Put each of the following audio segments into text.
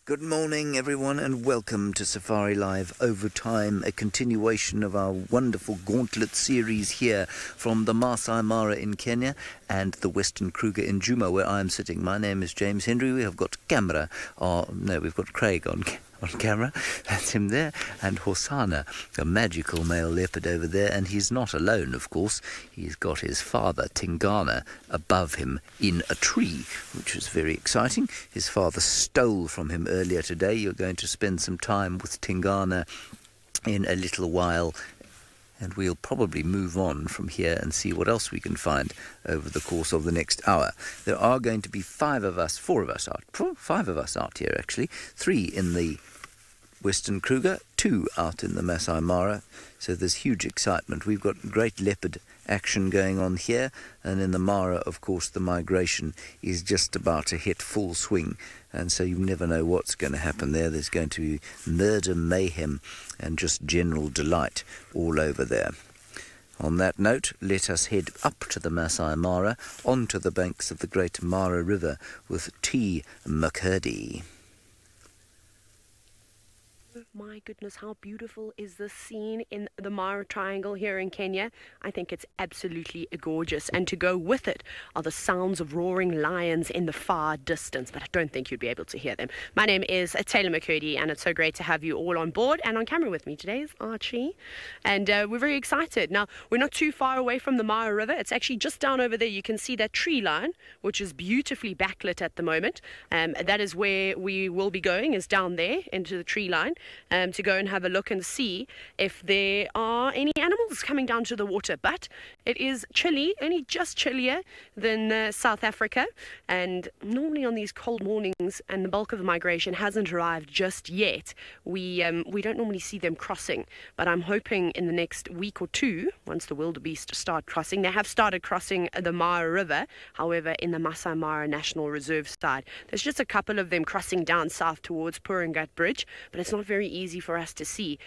Good morning, everyone, and welcome to Safari Live Overtime, a continuation of our wonderful gauntlet series here from the Masai Mara in Kenya and the Western Kruger in Djuma, where I am sitting. My name is James Henry. We have got we've got Craig on camera, that's him there, and Hosanna, a magical male leopard over there, and he's not alone, of course. He's got his father, Tingana, above him in a tree, which is very exciting. His father stole from him earlier today. You're going to spend some time with Tingana in a little while, and we'll probably move on from here and see what else we can find over the course of the next hour. There are going to be five of us out here actually, 3 in the Western Kruger, 2 out in the Masai Mara, so there's huge excitement. We've got great leopard action going on here, and in the Mara, of course, the migration is just about to hit full swing, and so you never know what's going to happen there. There's going to be murder, mayhem, and just general delight all over there. On that note, let us head up to the Masai Mara, onto the banks of the Great Mara River with T. McCurdy. My goodness, how beautiful is this scene in the Mara Triangle here in Kenya? I think it's absolutely gorgeous. And to go with it are the sounds of roaring lions in the far distance, but I don't think you'd be able to hear them. My name is Taylor McCurdy, and it's so great to have you all on board. And on camera with me today is Archie. And we're very excited. Now, we're not too far away from the Mara River. It's actually just down over there. You can see that tree line, which is beautifully backlit at the moment. That is where we will be going, is down there into the tree line. To go and have a look and see if there are any animals coming down to the water. But it is chilly, only just chillier than South Africa, and normally on these cold mornings, and the bulk of the migration hasn't arrived just yet, we don't normally see them crossing, but I'm hoping in the next week or 2, once the wildebeest start crossing. They have started crossing the Mara River, however, in the Masai Mara National Reserve side. There's just a couple of them crossing down south towards Puringat Bridge, but it's not very easy for us to see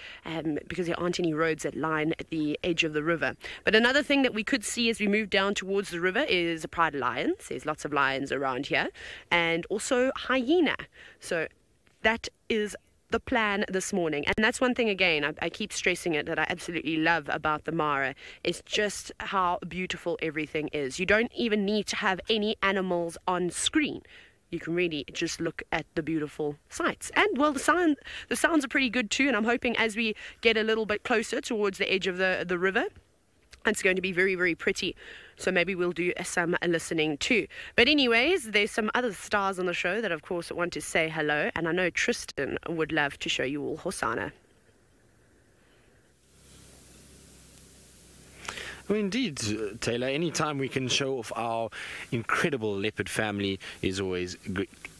because there aren't any roads that line at the edge of the river. But another thing that we could see as we move down towards the river is a pride of lions. There's lots of lions around here, and also hyena. So that is the plan this morning. And that's one thing, again, I keep stressing it, that I absolutely love about the Mara, is just how beautiful everything is. You don't even need to have any animals on screen. You can really just look at the beautiful sights. And, well, the sounds are pretty good too, and I'm hoping as we get a little bit closer towards the edge of the river, it's going to be very, very pretty. So maybe we'll do some listening too. But anyways, there's some other stars on the show that, of course, want to say hello, and I know Tristan would love to show you all Hosanna. Well, indeed, Taylor, anytime we can show off our incredible leopard family is always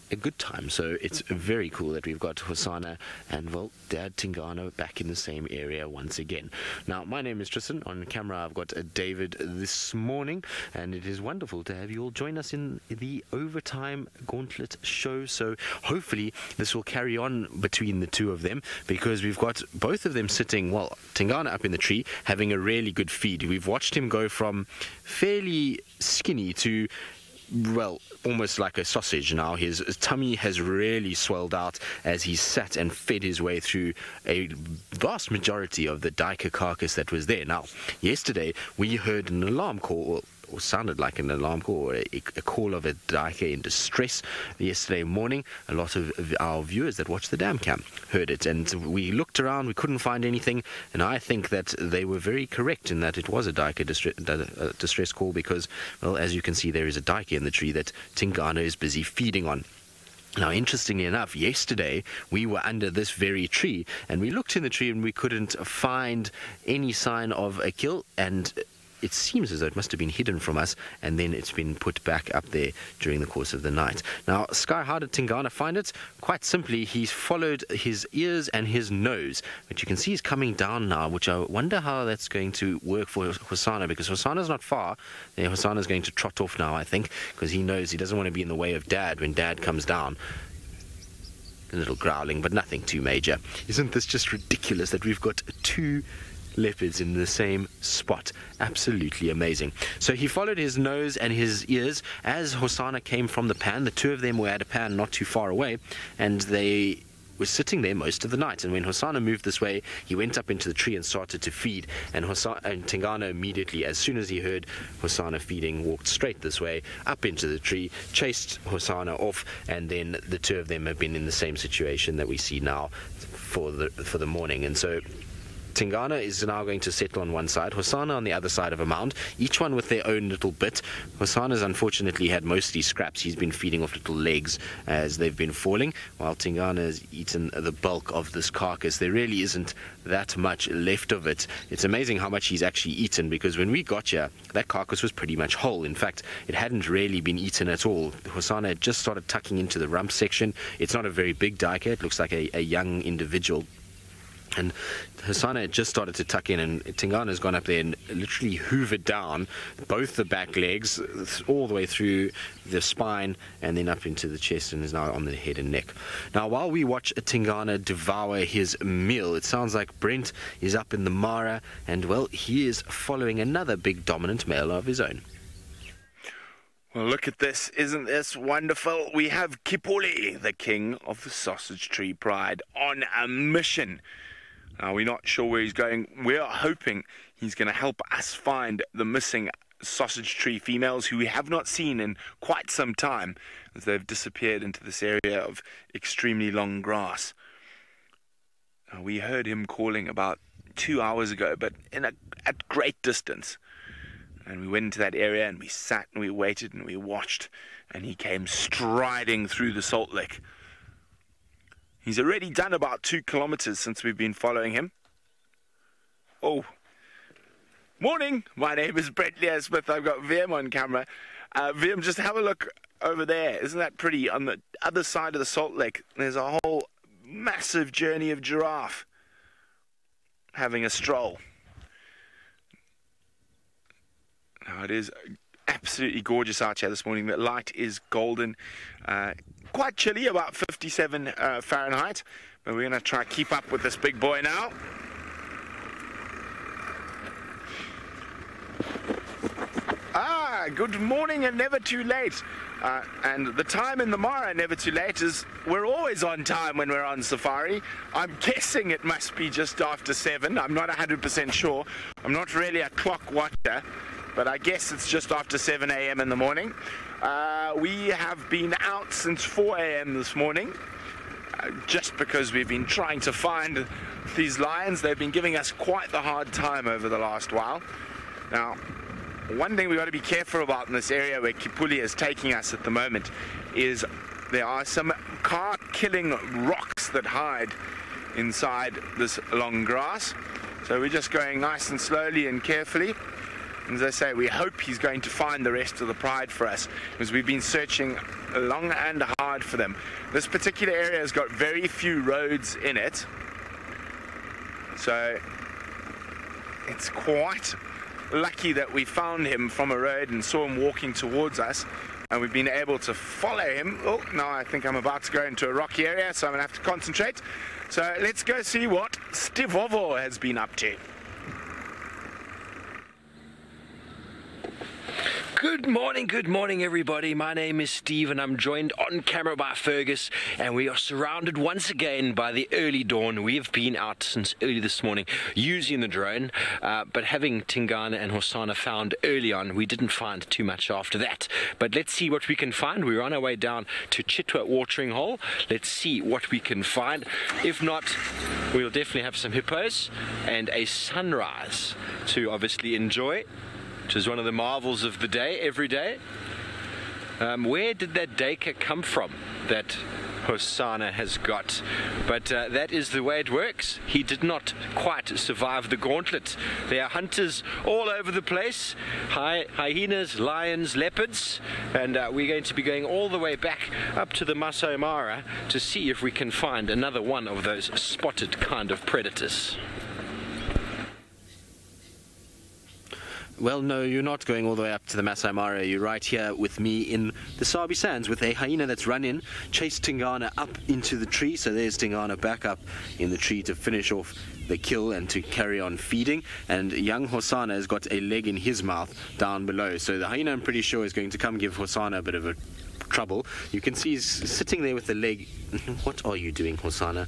a good time. So it's very cool that we've got Hosanna and, well, Dad Tingana back in the same area once again. Now, my name is Tristan. On camera, I've got David this morning, and it is wonderful to have you all join us in the Overtime Gauntlet show. So hopefully this will carry on between the two of them, because we've got both of them sitting, well, Tingana up in the tree, having a really good feed. We've watched him go from fairly skinny to, well, almost like a sausage now. His tummy has really swelled out as he sat and fed his way through a vast majority of the duiker carcass that was there. Now, yesterday we heard an alarm call, or sounded like an alarm call, or a call of a duiker in distress yesterday morning. A lot of our viewers that watched the dam cam heard it, and we looked around, we couldn't find anything, and I think that they were very correct in that it was a duiker distress call, because, well, as you can see, there is a duiker in the tree that Tingana is busy feeding on. Now, interestingly enough, yesterday we were under this very tree, and we looked in the tree and we couldn't find any sign of a kill, and it seems as though it must have been hidden from us, and then it's been put back up there during the course of the night. Now, Sky, how did Tingana find it? Quite simply, he's followed his ears and his nose, but you can see he's coming down now, which I wonder how that's going to work for Hosanna, because Hosanna's not far. Hosanna's going to trot off now, I think, because he knows he doesn't want to be in the way of Dad when Dad comes down. A little growling, but nothing too major. Isn't this just ridiculous that we've got 2 leopards in the same spot. Absolutely amazing. So he followed his nose and his ears as Hosanna came from the pan. The two of them were at a pan not too far away, and they were sitting there most of the night. And when Hosanna moved this way, he went up into the tree and started to feed. And Tingana immediately, as soon as he heard Hosanna feeding, walked straight this way, up into the tree, chased Hosanna off, and then the two of them have been in the same situation that we see now for the morning. And so Tingana is now going to settle on one side, Hosanna on the other side of a mound, each one with their own little bit. Hosanna's unfortunately had mostly scraps. He's been feeding off little legs as they've been falling, while Tingana has eaten the bulk of this carcass. There really isn't that much left of it. It's amazing how much he's actually eaten, because when we got here, that carcass was pretty much whole. In fact, it hadn't really been eaten at all. Hosanna had just started tucking into the rump section. It's not a very big duiker. It looks like a young individual. And Hosanna had just started to tuck in, and Tingana's gone up there and literally hoovered down both the back legs all the way through the spine and then up into the chest, and is now on the head and neck. Now, while we watch Tingana devour his meal, it sounds like Brent is up in the Mara, and, well, he is following another big dominant male of his own. Well, look at this. Isn't this wonderful? We have Kipuli, the king of the sausage tree pride, on a mission. Now, we're not sure where he's going. We're hoping he's going to help us find the missing sausage tree females who we have not seen in quite some time, as they've disappeared into this area of extremely long grass. Now, we heard him calling about 2 hours ago, but at great distance. And we went into that area and we sat and we waited and we watched, and he came striding through the salt lick. He's already done about 2 kilometers since we've been following him. Oh, morning. My name is Brent Smith. I've got VM on camera. VM, just have a look over there. Isn't that pretty? On the other side of the salt lick, there's a whole massive journey of giraffe having a stroll. Now, it is absolutely gorgeous out here this morning. The light is golden. Quite chilly, about 57 Fahrenheit. But we're going to try to keep up with this big boy now. Good morning and never too late. And the time in the Mara, never too late, is we're always on time when we're on safari. I'm guessing it must be just after 7. I'm not 100% sure. I'm not really a clock watcher, but I guess it's just after 7 a.m. in the morning. We have been out since 4 a.m. this morning, just because we've been trying to find these lions. They've been giving us quite the hard time over the last while. Now, one thing we've got to be careful about in this area where Kipuli is taking us at the moment is there are some car-killing rocks that hide inside this long grass. So we're just going nice and slowly and carefully. As I say, we hope he's going to find the rest of the pride for us, because we've been searching long and hard for them. This particular area has got very few roads in it, so it's quite lucky that we found him from a road and saw him walking towards us, and we've been able to follow him. Oh, now I think I'm about to go into a rocky area, so I'm going to have to concentrate. So let's go see what Stivovo has been up to. Good morning everybody. My name is Steve and I'm joined on camera by Fergus, and we are surrounded once again by the early dawn. We have been out since early this morning using the drone, but having Tingana and Hosanna found early on, we didn't find too much after that. But let's see what we can find. We're on our way down to Chitwa watering hole. Let's see what we can find. If not, we'll definitely have some hippos and a sunrise to obviously enjoy, which is one of the marvels of the day, every day. Where did that duiker come from that Hosanna has got? But that is the way it works. He did not quite survive the gauntlet. There are hunters all over the place, hyenas, lions, leopards, and we're going to be going all the way back up to the Masai Mara to see if we can find another one of those spotted kind of predators. Well, no, you're not going all the way up to the Masai Mara. You're right here with me in the Sabi Sands with a hyena that's run in, chased Tingana up into the tree. So there's Tingana back up in the tree to finish off the kill and to carry on feeding. And young Hosana has got a leg in his mouth down below. So the hyena, I'm pretty sure, is going to come give Hosana a bit of a trouble. You can see he's sitting there with the leg. What are you doing, Hosana?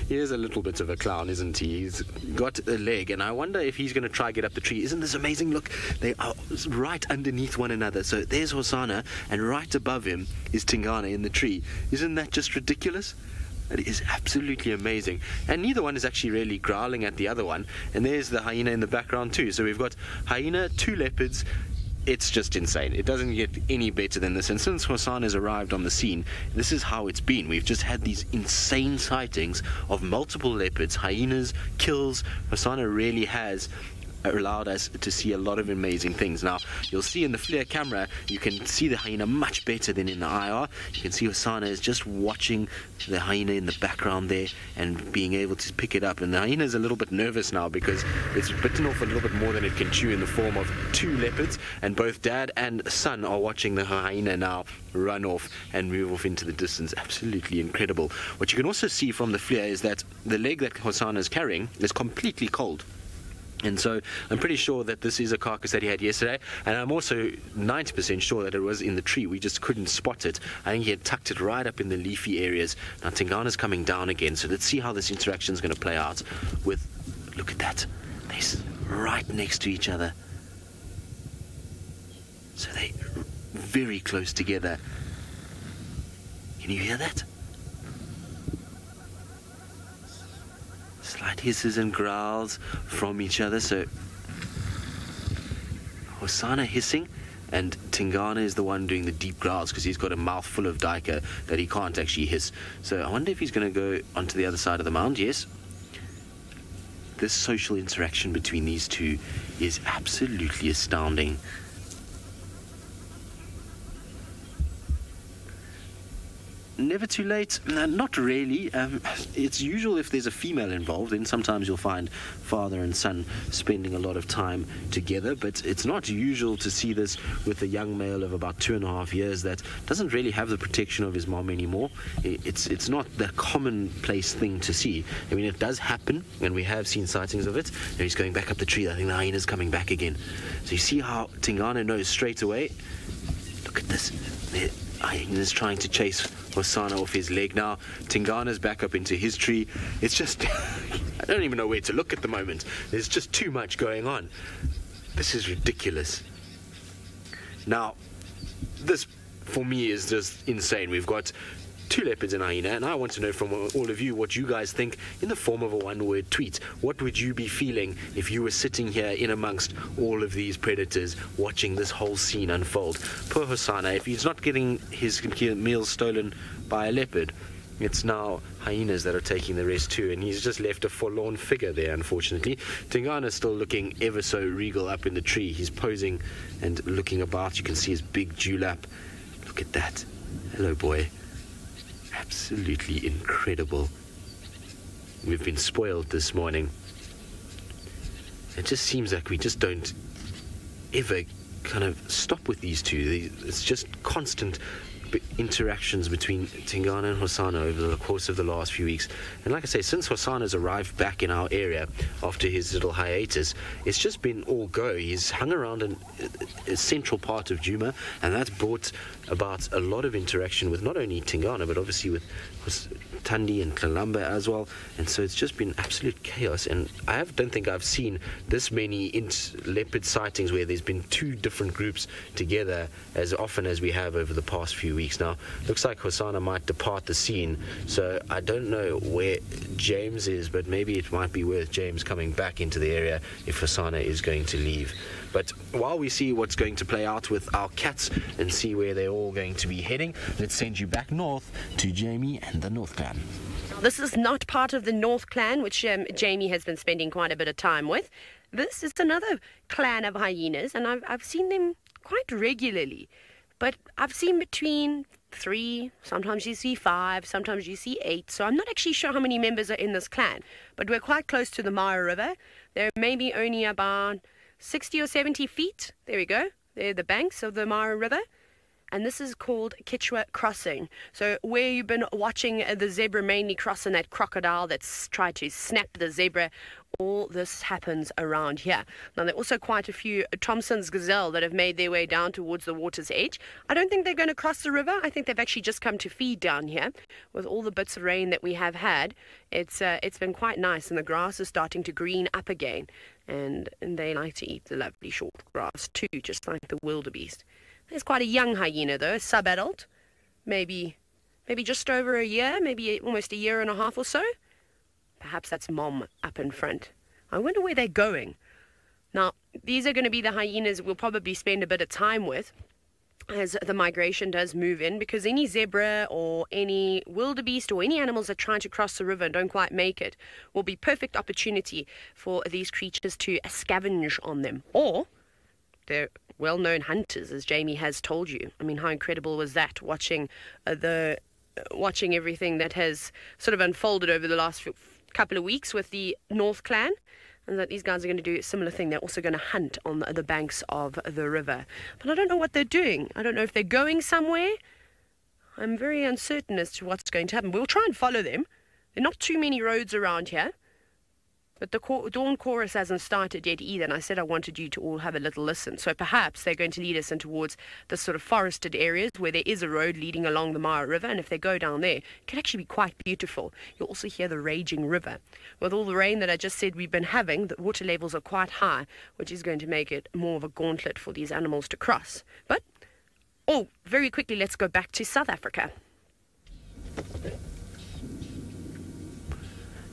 He is a little bit of a clown, isn't he? He's got a leg, and I wonder if he's going to try get up the tree. Isn't this amazing? Look, they are right underneath one another. So there's Hosana, and right above him is Tingana in the tree. Isn't that just ridiculous? It is absolutely amazing. And neither one is actually really growling at the other one. And there's the hyena in the background too. So we've got hyena, 2 leopards. It's just insane. It doesn't get any better than this. And since Hosana has arrived on the scene, this is how it's been. We've just had these insane sightings of multiple leopards, hyenas, kills. Hosana really has allowed us to see a lot of amazing things. Now, you'll see in the FLIR camera, you can see the hyena much better than in the IR. You can see Hosana is just watching the hyena in the background there and being able to pick it up. And the hyena is a little bit nervous now because it's bitten off a little bit more than it can chew in the form of 2 leopards. And both dad and son are watching the hyena now run off and move off into the distance. Absolutely incredible. What you can also see from the FLIR is that the leg that Hosana is carrying is completely cold. And so I'm pretty sure that this is a carcass that he had yesterday, and I'm also 90% sure that it was in the tree. We just couldn't spot it. I think he had tucked it right up in the leafy areas. Now Tingana's coming down again, so let's see how this interaction is going to play out with, look at that, they're right next to each other. So they're very close together. Can you hear that? Slight hisses and growls from each other. So Hosana hissing, and Tingana is the one doing the deep growls because he's got a mouthful of daika that he can't actually hiss. So I wonder if he's going to go onto the other side of the mound. Yes. This social interaction between these two is absolutely astounding. Never too late? Not really. It's usual if there's a female involved, then sometimes you'll find father and son spending a lot of time together, but it's not usual to see this with a young male of about 2.5 years that doesn't really have the protection of his mom anymore. It's not the commonplace thing to see. I mean, it does happen, and we have seen sightings of it. And he's going back up the tree. I think the hyena's coming back again. So you see how Tingana knows straight away. Look at this. The hyena's trying to chase Hosana off his leg now. Tingana's back up into his tree. It's just, I don't even know where to look at the moment. There's just too much going on. This is ridiculous. Now, this for me is just insane. We've got 2 leopards and a hyena, and I want to know from all of you what you guys think in the form of a one-word tweet. What would you be feeling if you were sitting here in amongst all of these predators watching this whole scene unfold? Poor Hosana, if he's not getting his meals stolen by a leopard, it's now hyenas that are taking the rest too, and he's just left a forlorn figure there, unfortunately. Tingana's still looking ever so regal up in the tree. He's posing and looking about. You can see his big dewlap. Look at that. Hello, boy. Absolutely incredible. We've been spoiled this morning. It just seems like we just don't ever kind of stop with these two. It's just constant interactions between Tingana and Hosana over the course of the last few weeks. And like I say, since Hosana's arrived back in our area after his little hiatus, it's just been all go. He's hung around in a central part of Djuma, and that's brought about a lot of interaction with not only Tingana, but obviously with Tandi and Kalamba as well. And so it's just been absolute chaos, and I don't think I've seen this many leopard sightings where there's been 2 different groups together as often as we have over the past few weeks. Now, looks like Hosana might depart the scene, so I don't know where James is, but maybe it might be worth James coming back into the area if Hosana is going to leave. But while we see what's going to play out with our cats and see where they're all going to be heading, let's send you back north to Jamie and the North Clan. This is not part of the North Clan, which Jamie has been spending quite a bit of time with. This is another clan of hyenas, and I've seen them quite regularly. But I've seen between 3, sometimes you see 5, sometimes you see 8. So I'm not actually sure how many members are in this clan. But we're quite close to the Mara River. There may be only about 60 or 70 feet. There we go. There are the banks of the Mara River. And this is called Kichwa Crossing. So where you've been watching the zebra mainly crossing that crocodile that's tried to snap the zebra, all this happens around here. Now, there are also quite a few Thompson's gazelle that have made their way down towards the water's edge. I don't think they're going to cross the river. I think they've actually just come to feed down here. With all the bits of rain that we have had, it's been quite nice, and the grass is starting to green up again. And they like to eat the lovely short grass too, just like the wildebeest. There's quite a young hyena though, sub-adult, maybe just over a year, maybe almost a year and a half or so. Perhaps that's Mom up in front. I wonder where they're going. Now, these are going to be the hyenas we'll probably spend a bit of time with as the migration does move in, because any zebra or any wildebeest or any animals that try to cross the river and don't quite make it will be perfect opportunity for these creatures to scavenge on them. Or they're well-known hunters, as Jamie has told you. I mean, how incredible was that, watching everything that has sort of unfolded over the last couple of weeks with the North Clan, and that these guys are going to do a similar thing. They're also going to hunt on the banks of the river. But I don't know what they're doing. I don't know if they're going somewhere. I'm very uncertain as to what's going to happen. We'll try and follow them. There are not too many roads around here. But the dawn chorus hasn't started yet either, and I said I wanted you to all have a little listen. So perhaps they're going to lead us in towards the sort of forested areas where there is a road leading along the Mara River, and if they go down there, it can actually be quite beautiful. You'll also hear the raging river. With all the rain that I just said we've been having, the water levels are quite high, which is going to make it more of a gauntlet for these animals to cross. But, very quickly, let's go back to South Africa.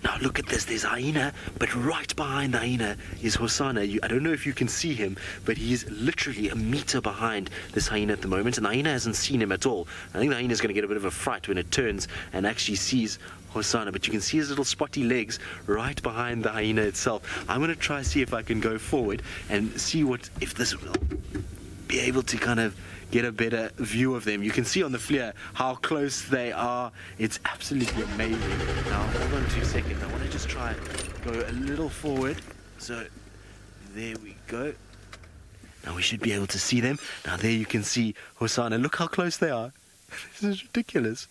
Now look at this, there's a hyena, but right behind the hyena is Hosana. I don't know if you can see him, but he is literally a meter behind this hyena at the moment, and the hyena hasn't seen him at all. I think the hyena is going to get a bit of a fright when it turns and actually sees Hosana, but you can see his little spotty legs right behind the hyena itself. I'm going to try see if I can go forward and see if this will be able to kind of get a better view of them. You can see on the flare how close they are. It's absolutely amazing. Now, hold on 2 seconds. I want to just try go a little forward. So, there we go. Now we should be able to see them. Now there you can see Hosana. Look how close they are. This is ridiculous.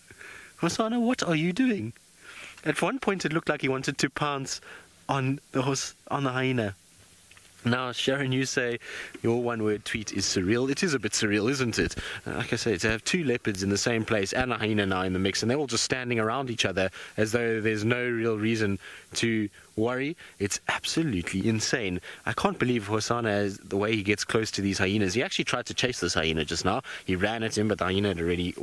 Hosana, what are you doing? At one point it looked like he wanted to pounce on the hyena. Now, Sharon, you say your one-word tweet is surreal. It is a bit surreal, isn't it? Like I say, to have two leopards in the same place and a hyena now in the mix, and they're all just standing around each other as though there's no real reason to worry. It's absolutely insane. I can't believe Hosana, the way he gets close to these hyenas. He actually tried to chase this hyena just now. He ran at him, but the hyena had already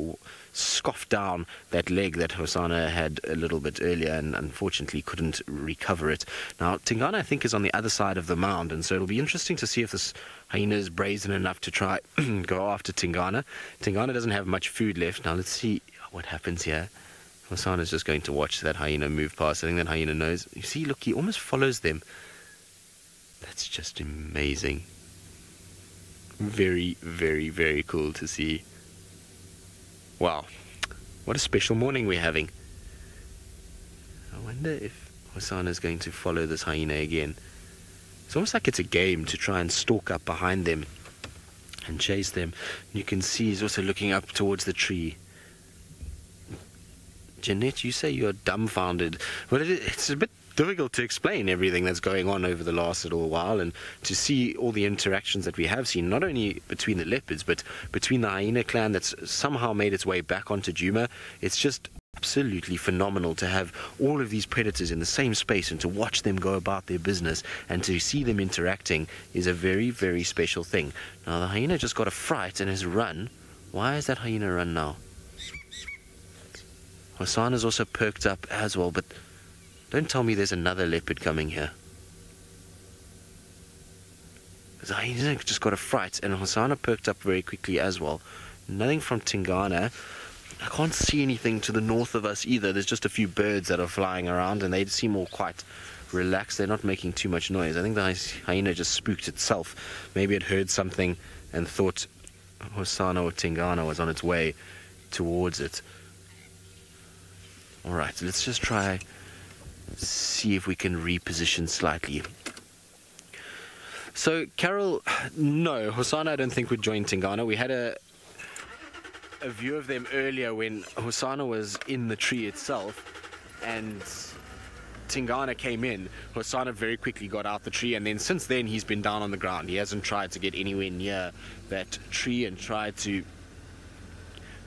scoffed down that leg that Hosana had a little bit earlier and unfortunately couldn't recover it. Now, Tingana, I think, is on the other side of the mound, and so it'll be interesting to see if this hyena is brazen enough to try go after Tingana. Tingana doesn't have much food left. Now, let's see what happens here. Hosana's just going to watch that hyena move past. I think that hyena knows. You see, look, he almost follows them. That's just amazing. Very, very, very cool to see. Wow, what a special morning we're having. I wonder if Hosana's going to follow this hyena again. It's almost like it's a game to try and stalk up behind them and chase them. You can see he's also looking up towards the tree. Jeanette, you say you're dumbfounded. Well, it's a bit difficult to explain everything that's going on over the last little while, and to see all the interactions that we have seen, not only between the leopards, but between the hyena clan that's somehow made its way back onto Djuma. It's just absolutely phenomenal to have all of these predators in the same space and to watch them go about their business and to see them interacting is a very, very special thing. Now, the hyena just got a fright and has run. Why is that hyena run now? Hosana's also perked up as well, but don't tell me there's another leopard coming here. The hyena just got a fright, and Hosana perked up very quickly as well. Nothing from Tingana. I can't see anything to the north of us either. There's just a few birds that are flying around, and they seem all quite relaxed. They're not making too much noise. I think the hyena just spooked itself. Maybe it heard something and thought Hosana or Tingana was on its way towards it. Alright, let's just try see if we can reposition slightly. So, Carol, no, Hosanna I don't think would join Tingana. We had a view of them earlier when Hosanna was in the tree itself, and Tingana came in. Hosanna very quickly got out the tree, and then since then he's been down on the ground. He hasn't tried to get anywhere near that tree and tried to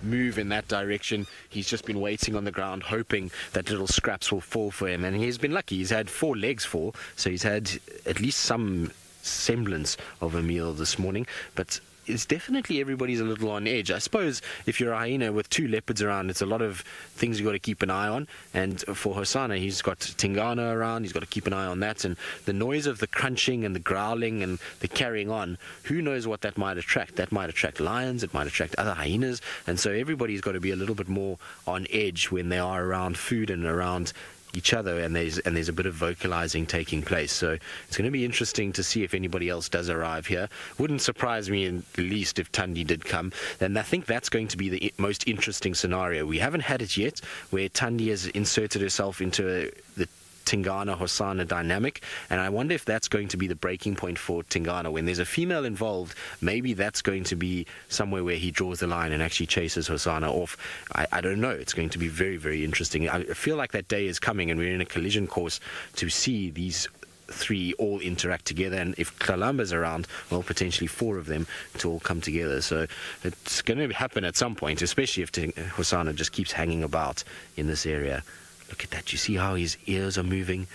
move in that direction. He's just been waiting on the ground, hoping that little scraps will fall for him, and he's been lucky. He's had 4 legs fall, so he's had at least some semblance of a meal this morning, but it's definitely everybody's a little on edge. I suppose if you're a hyena with 2 leopards around, it's a lot of things you've got to keep an eye on. And for Hosanna, he's got Tingana around, he's got to keep an eye on that. And the noise of the crunching and the growling and the carrying on, who knows what that might attract? That might attract lions, it might attract other hyenas. And so everybody's got to be a little bit more on edge when they are around food and around each other, and there's a bit of vocalizing taking place. So it's going to be interesting to see if anybody else does arrive here. Wouldn't surprise me in the least if Tundi did come, and I think that's going to be the most interesting scenario. We haven't had it yet where Tundi has inserted herself into the Tingana Hosanna dynamic, and I wonder if that's going to be the breaking point for Tingana. When there's a female involved, maybe that's going to be somewhere where he draws the line and actually chases Hosanna off. I don't know. It's going to be very, very interesting. I feel like that day is coming, and we're in a collision course to see these 3 all interact together, and if Kalamba's around, well, potentially 4 of them to all come together. So it's going to happen at some point, especially if Hosanna just keeps hanging about in this area. Look at that. You see how his ears are moving?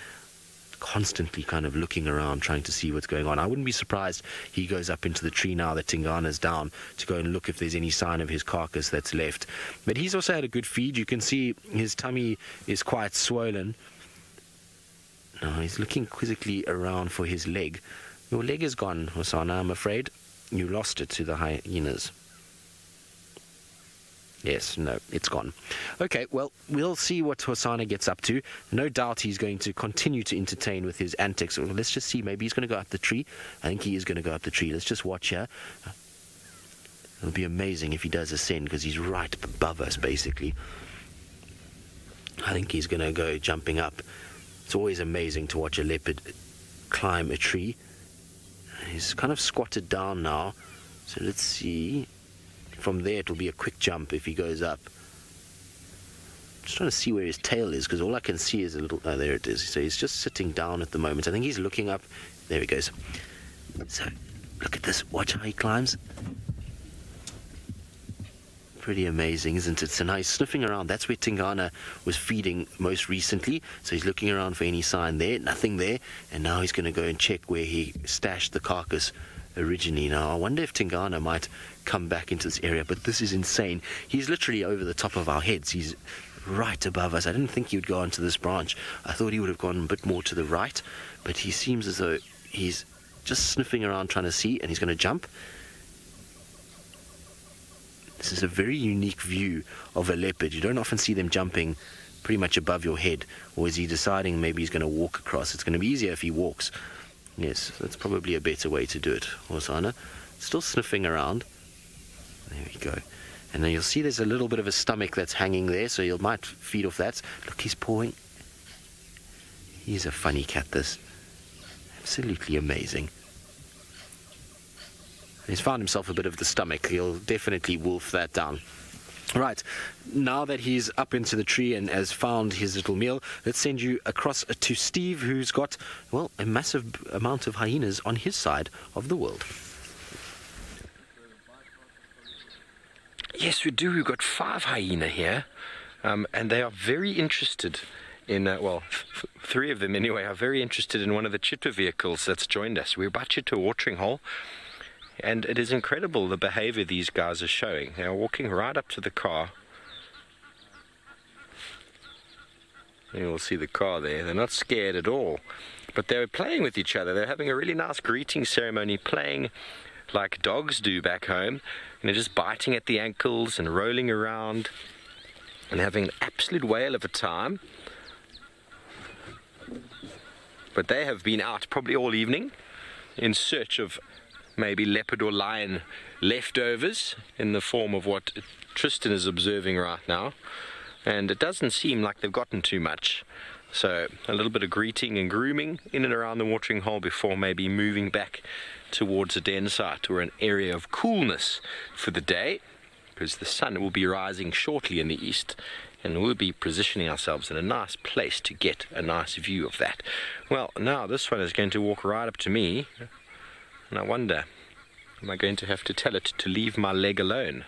Constantly kind of looking around, trying to see what's going on. I wouldn't be surprised he goes up into the tree now that Tingana's down to go and look if there's any sign of his carcass that's left. But he's also had a good feed. You can see his tummy is quite swollen. Now he's looking quizzically around for his leg. Your leg is gone, Hosanna, I'm afraid. You lost it to the hyenas. Yes, no, it's gone. Okay, well, we'll see what Hosanna gets up to. No doubt he's going to continue to entertain with his antics. Well, let's just see. Maybe he's going to go up the tree. I think he is going to go up the tree. Let's just watch here. It'll be amazing if he does ascend, because he's right above us, basically. I think he's going to go jumping up. It's always amazing to watch a leopard climb a tree. He's kind of squatted down now. So let's see. From there, it will be a quick jump if he goes up. Just trying to see where his tail is, because all I can see is a little... Oh, there it is. So he's just sitting down at the moment. I think he's looking up. There he goes. So, look at this. Watch how he climbs. Pretty amazing, isn't it? So now he's sniffing around. That's where Tingana was feeding most recently. So he's looking around for any sign there. Nothing there. And now he's going to go and check where he stashed the carcass originally. Now, I wonder if Tingana might come back into this area, but this is insane. He's literally over the top of our heads. He's right above us. I didn't think he would go onto this branch. I thought he would have gone a bit more to the right, but he seems as though he's just sniffing around trying to see, and he's going to jump. This is a very unique view of a leopard. You don't often see them jumping pretty much above your head. Or is he deciding maybe he's going to walk across? It's going to be easier if he walks. Yes, that's probably a better way to do it. Hosanna still sniffing around. There we go. And then you'll see there's a little bit of a stomach that's hanging there, so you might feed off that. Look, he's pawing. He's a funny cat, this. Absolutely amazing. He's found himself a bit of the stomach. He'll definitely wolf that down. Right, now that he's up into the tree and has found his little meal, let's send you across to Steve, who's got, well, a massive amount of hyenas on his side of the world. Yes, we do. We've got 5 hyena here, and they are very interested in, well, 3 of them anyway, are very interested in one of the chitta vehicles that's joined us. We're about to a watering hole, and it is incredible the behavior these guys are showing. They are walking right up to the car. You will see the car there. They're not scared at all, but they're playing with each other. They're having a really nice greeting ceremony, playing like dogs do back home. And they're just biting at the ankles and rolling around and having an absolute whale of a time. But they have been out probably all evening in search of maybe leopard or lion leftovers in the form of what Tristan is observing right now. And it doesn't seem like they've gotten too much. So a little bit of greeting and grooming in and around the watering hole before maybe moving back towards a den site or an area of coolness for the day, because the sun will be rising shortly in the east, and we'll be positioning ourselves in a nice place to get a nice view of that. Well, now this one is going to walk right up to me, and I wonder, am I going to have to tell it to leave my leg alone?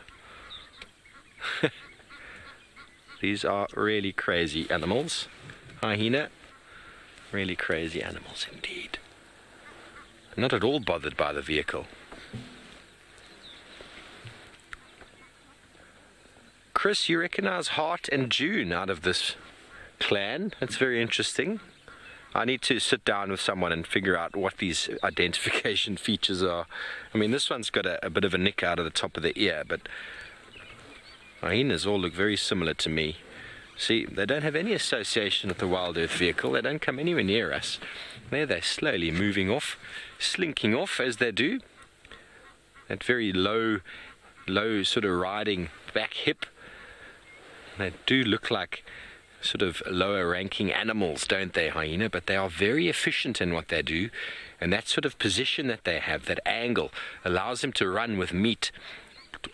These are really crazy animals. Hyena, really crazy animals indeed. Not at all bothered by the vehicle. Chris, you recognize Hart and June out of this clan? That's very interesting. I need to sit down with someone and figure out what these identification features are. I mean, this one's got a bit of a nick out of the top of the ear, but hyenas all look very similar to me. See, they don't have any association with the Wild Earth vehicle. They don't come anywhere near us. There they're slowly moving off, slinking off as they do. That very low sort of riding back hip. They do look like sort of lower ranking animals, don't they, hyena? But they are very efficient in what they do. And that sort of position that they have, that angle, allows them to run with meat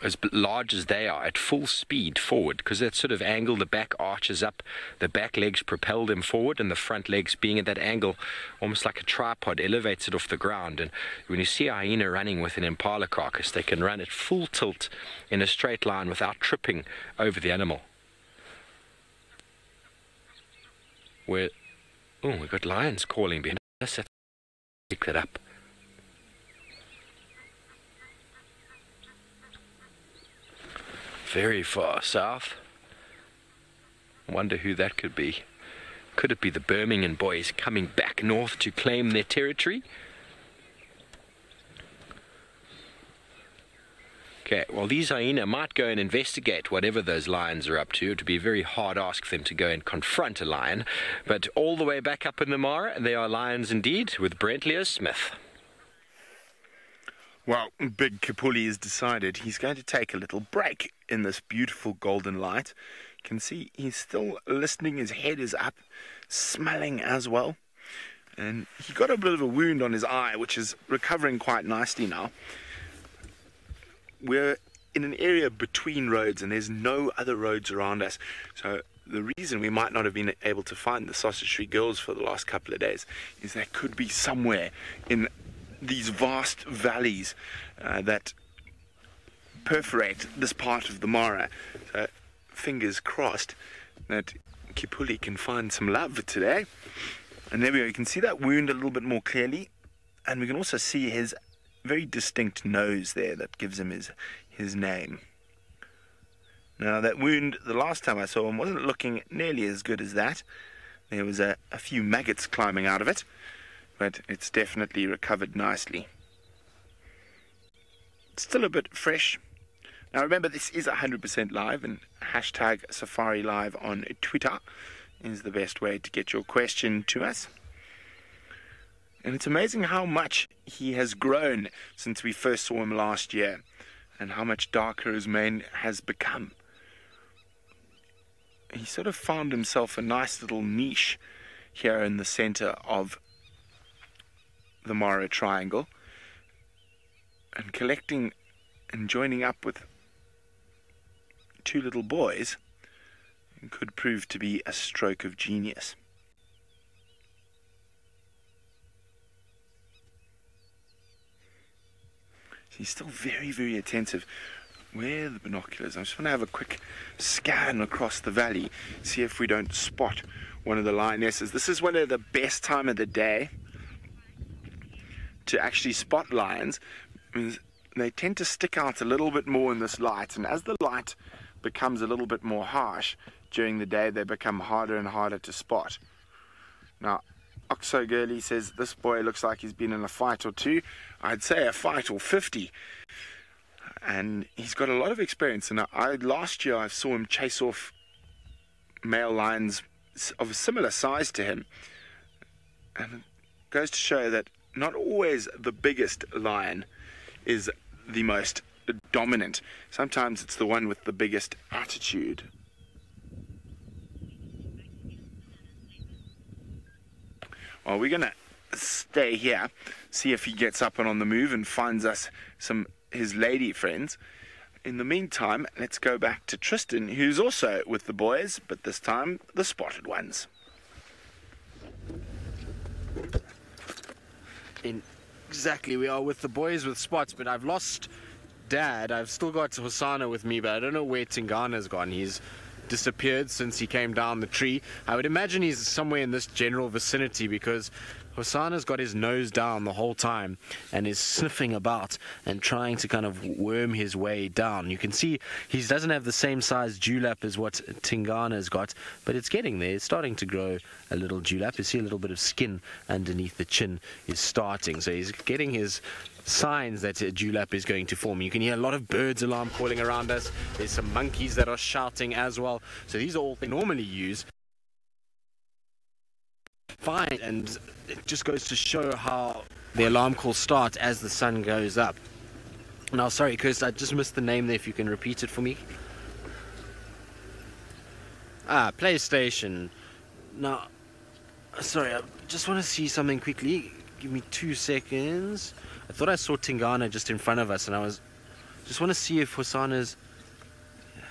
as large as they are at full speed forward, because that sort of angle, the back arches up, the back legs propel them forward, and the front legs being at that angle almost like a tripod elevates it off the ground. And when you see a hyena running with an impala carcass, they can run at full tilt in a straight line without tripping over the animal. Where, oh, we've got lions calling behind us. Let's pick that up. Very far south. I wonder who that could be. Could it be the Birmingham boys coming back north to claim their territory? Okay, well, these hyena might go and investigate whatever those lions are up to. It would be a very hard ask for them to go and confront a lion. But all the way back up in the Mara, they are lions indeed, with Brent Leo Smith. Well, Big Kipuli has decided he's going to take a little break in this beautiful golden light. You can see he's still listening, his head is up, smelling as well. And he got a bit of a wound on his eye, which is recovering quite nicely now. We're in an area between roads and there's no other roads around us. So the reason we might not have been able to find the Sausage Tree Girls for the last couple of days is they could be somewhere in these vast valleys that perforate this part of the Mara. So fingers crossed that Kipuli can find some love today. And there we go, you can see that wound a little bit more clearly, and we can also see his very distinct nose there that gives him his name. Now that wound, the last time I saw him, wasn't looking nearly as good as that. There was a few maggots climbing out of it, but it's definitely recovered nicely. It's still a bit fresh. Now remember, this is 100% live, and hashtag SafariLive on Twitter is the best way to get your question to us. And it's amazing how much he has grown since we first saw him last year, and how much darker his mane has become. He sort of found himself a nice little niche here in the center of the Mara Triangle, and collecting and joining up with two little boys could prove to be a stroke of genius. He's still very, very attentive. Where are the binoculars? I just want to have a quick scan across the valley, see if we don't spot one of the lionesses. This is one of the best time of the day to actually spot lions. They tend to stick out a little bit more in this light, and as the light becomes a little bit more harsh during the day, they become harder and harder to spot. Now, Oxo Girly says this boy looks like he's been in a fight or two. I'd say a fight or 50. And he's got a lot of experience. And last year I saw him chase off male lions of a similar size to him. And it goes to show that not always the biggest lion is the most dominant. Sometimes it's the one with the biggest attitude. Well, we're going to stay here, see if he gets up and on the move and finds us his lady friends. In the meantime, let's go back to Tristan, who's also with the boys, but this time the spotted ones. Exactly, we are with the boys with spots, but I've lost Dad. I've still got Hosanna with me, but I don't know where Tingana's gone. He's disappeared since he came down the tree. I would imagine he's somewhere in this general vicinity because Hosanna's got his nose down the whole time and is sniffing about and trying to kind of worm his way down. You can see he doesn't have the same size dewlap as what Tingana's got, but it's getting there. It's starting to grow a little dewlap. You see a little bit of skin underneath the chin is starting. So he's getting his signs that a dewlap is going to form. You can hear a lot of birds alarm calling around us. There's some monkeys that are shouting as well. So these are all they normally use. Fine, and it just goes to show how the alarm calls start as the sun goes up. Now, sorry, Chris, I just missed the name there. If you can repeat it for me. PlayStation. Now, sorry, I just want to see something quickly. Give me 2 seconds. I thought I saw Tingana just in front of us, and I just want to see if Hosanna's.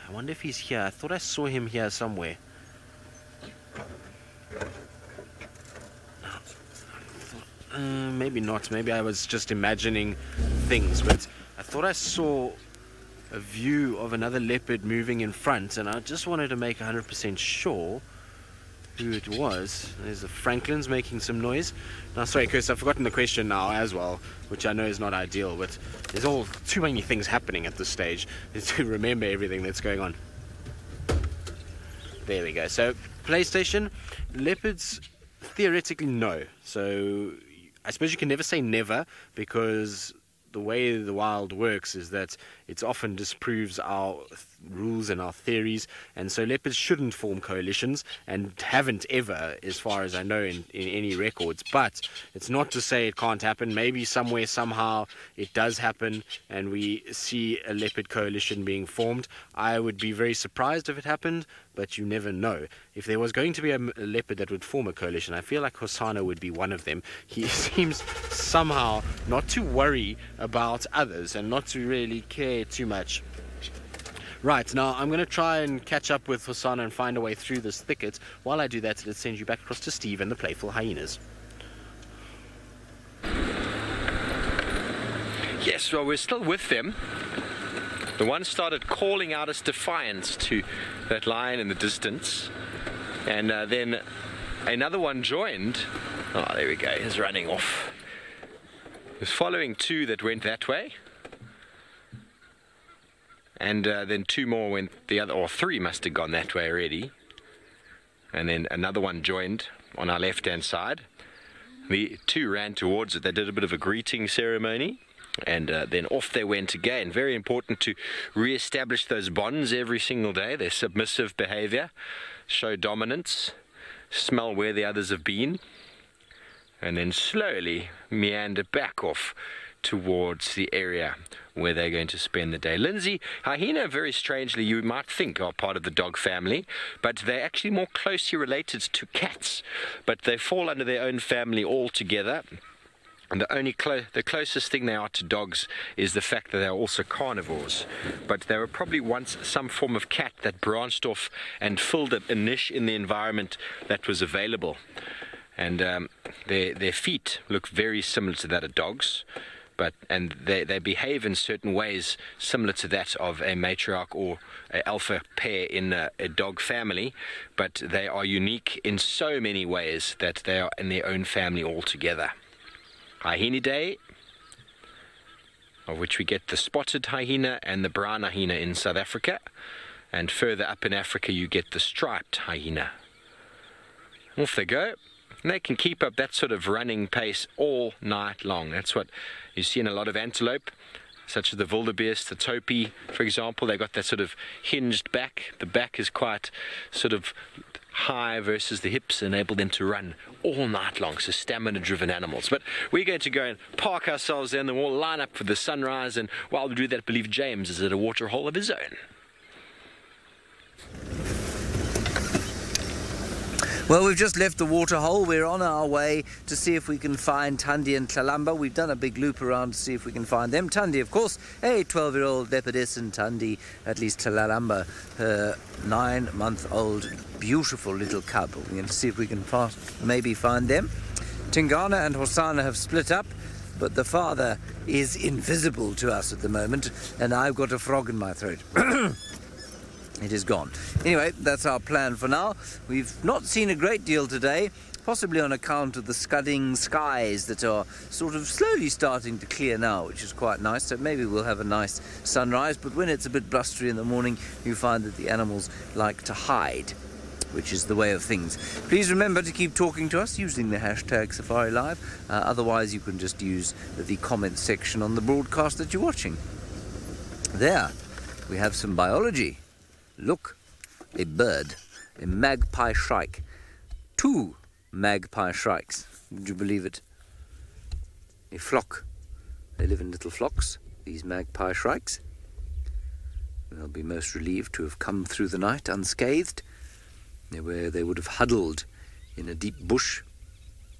I wonder if he's here. I thought I saw him here somewhere. Maybe not. Maybe I was just imagining things, but I thought I saw a view of another leopard moving in front, and I just wanted to make 100% sure who it was. There's the Franklins making some noise. Now, sorry, Chris, I've forgotten the question now as well, which I know is not ideal, but there's all too many things happening at this stage to remember everything that's going on. There we go. So, PlayStation, leopards, theoretically, no. So I suppose you can never say never, because the way the wild works is that it often disproves our rules and our theories, and so leopards shouldn't form coalitions and haven't ever, as far as I know, in any records. But it's not to say it can't happen. Maybe somewhere, somehow, it does happen and we see a leopard coalition being formed. I would be very surprised if it happened, but you never know. If there was going to be a leopard that would form a coalition, I feel like Hosanna would be one of them. He seems somehow not to worry about others and not to really care too much. Right, now I'm going to try and catch up with Hosanna and find a way through this thicket. While I do that, let's send you back across to Steve and the playful hyenas. Yes, well, we're still with them. The one started calling out its defiance to that lion in the distance, and then another one joined. Oh, there we go, he's running off. He was following two that went that way, and then two more went the other, or three must have gone that way already, and then another one joined on our left hand side. The two ran towards it. They did a bit of a greeting ceremony, and then off they went again. Very important to re-establish those bonds every single day. Their submissive behavior, show dominance, smell where the others have been, and then slowly meander back off towards the area where they're going to spend the day. Lindsay, hyena, very strangely, you might think are part of the dog family, but they're actually more closely related to cats, but they fall under their own family altogether. And the closest thing they are to dogs is the fact that they're also carnivores. But they were probably once some form of cat that branched off and filled a niche in the environment that was available. And their feet look very similar to that of dogs, and they behave in certain ways similar to that of a matriarch or an alpha pair in a dog family, but they are unique in so many ways that they are in their own family altogether. Hyenidae, of which we get the spotted hyena and the brown hyena in South Africa, and further up in Africa you get the striped hyena. Off they go. And they can keep up that sort of running pace all night long. That's what you see in a lot of antelope, such as the wildebeest, the topi, for example. They've got that sort of hinged back. The back is quite sort of high versus the hips, enable them to run all night long. So stamina-driven animals. But we're going to go and park ourselves there, and then we'll line up for the sunrise. And while we do that, I believe James is at a waterhole of his own. Well, we've just left the waterhole. We're on our way to see if we can find Tandi and Tlalamba. We've done a big loop around to see if we can find them. Tandi, of course, a 12-year-old leopardess, and Tandi, at least Tlalamba, her 9-month-old beautiful little cub. We're going to see if we can maybe find them. Tingana and Hosanna have split up, but the father is invisible to us at the moment, and I've got a frog in my throat. It is gone. Anyway, that's our plan for now. We've not seen a great deal today, possibly on account of the scudding skies that are sort of slowly starting to clear now, which is quite nice. So maybe we'll have a nice sunrise, but when it's a bit blustery in the morning, you find that the animals like to hide, which is the way of things. Please remember to keep talking to us using the hashtag SafariLive. Otherwise, you can just use the comment section on the broadcast that you're watching. There, we have some biology. Look, a bird, a magpie shrike. 2 magpie shrikes. Would you believe it? A flock. They live in little flocks, these magpie shrikes. They'll be most relieved to have come through the night unscathed. They would have huddled in a deep bush.